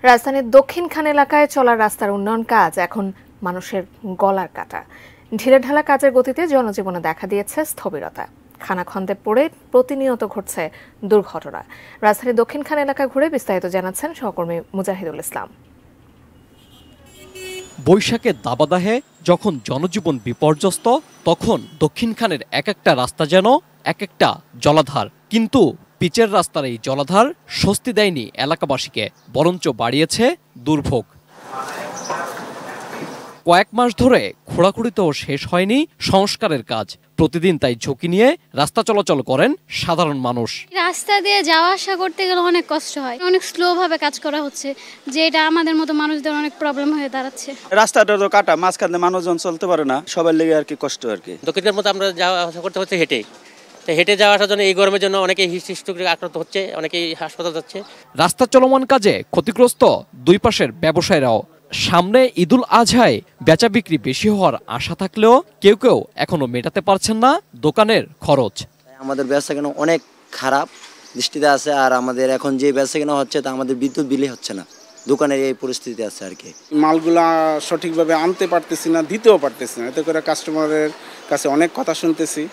রাজধানীর দক্ষিণখান এলাকায় চলা রাস্তার উন্নয়ন কাজ এখন মানুষের গলার কাটা। ঢিলেঢালা কাজের গতিতে জনজীবনে দেখা দিয়েছে স্থবিরতা। খানাখন্দে পড়ে প্রতিনিয়ত ঘটছে দুর্ঘটনা। রাজধানীর দক্ষিণখান এলাকা ঘুরে বিস্তারিত জানাচ্ছেন সহকর্মী মুজাহিদুল ইসলাম। বৈশাখের দাবাদাহে যখন জনজীবন বিপর্যস্ত, তখন দক্ষিণখানের এক একটা রাস্তা যেন এক একটা জলাধার। কিন্তু পিচের রাস্তার এই জলাধার স্বস্তি দেয়নি এলাকাবাসীকে, বরঞ্চ বাড়িয়েছে দুর্ভোগ। কয়েক মাস ধরে খোঁড়াখুড়িতেও শেষ হয়নি সংস্কারের কাজ। প্রতিদিন তাই ঝুঁকি নিয়ে রাস্তা চলাচল করেন সাধারণ মানুষ। রাস্তা দিয়ে যাওয়া আসা করতে গেলে অনেক কষ্ট হয়, অনেক স্লো ভাবে কাজ করা হচ্ছে, যেটা আমাদের মতো মানুষদের অনেক প্রবলেম হয়ে দাঁড়াচ্ছে। রাস্তাটা তো কাটা, মাঝখানে মানুষজন চলতে পারে না, সবার লেগে আর কি কষ্ট আর কি। দক্ষিণের মতো আমরা যাওয়া আসা করতে হচ্ছে হেঁটে। হেঁটে যাওয়া আসার জন্য এই গরমের জন্য অনেকেই হিস্ট্রিক আক্রান্ত হচ্ছে, অনেকেই হাসপাতাল যাচ্ছে। রাস্তা চলমান কাজে ক্ষতিগ্রস্ত দুই পাশের ব্যবসায়ীরাও। সামনে ঈদুল আজহায় বেচা বিক্রি বেশি হওয়ার আশা থাকলেও কেউ কেউ এখনো মেটাতে পারছেন না দোকানের খরচ। আমাদের ব্যবসা কেন অনেক খারাপ দৃষ্টিতে আছে, আর আমাদের এখন যে ব্যবসা কেনা হচ্ছে তা আমাদের বিদ্যুৎ বিলই হচ্ছে না। দোকানের এই পরিস্থিতি আছে আর কি। মালগুলা সঠিকভাবে আনতে পারতেছি না, দিতেও পারতেছি না, এতে করে কাস্টমারের কাছে অনেক কথা শুনতেছি।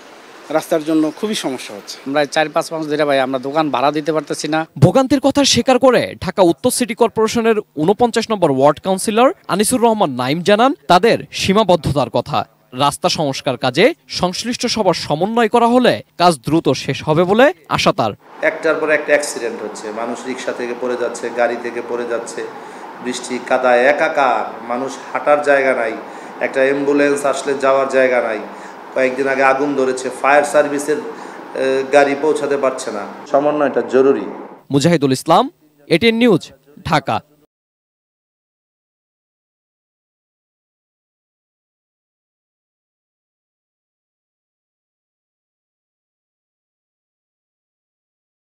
রাস্তার জন্য খুবই সমস্যা হচ্ছে। আমরা 4-5 মাস ধরে ভাই আমরা দোকান ভাড়া দিতে পারতেছি না। ভোগান্তির কথা স্বীকার করে ঢাকা উত্তর সিটি কর্পোরেশনের 49 নম্বর ওয়ার্ড কাউন্সিলর আনিসুর রহমান নাইম জানান, তাদের সীমাবদ্ধতার কথা। রাস্তা সংস্কার কাজে সংশ্লিষ্ট সবার সমন্বয় করা হলে কাজ দ্রুত শেষ হবে বলে আশা তার। একটার পর একটা অ্যাক্সিডেন্ট হচ্ছে, মানুষ রিক্সা থেকে পড়ে যাচ্ছে, গাড়ি থেকে পড়ে যাচ্ছে, বৃষ্টি কাদায় একাকার, মানুষ হাঁটার জায়গা নাই, একটা অ্যাম্বুলেন্স আসলে যাওয়ার জায়গা নাই। কয়েকদিন আগে আগুন ধরেছে, ফায়ার সার্ভিসের গাড়ি পৌঁছাতে পারছে না। সমন্বয়টা জরুরি। Mujahidul Islam, ATN news, Dhaka.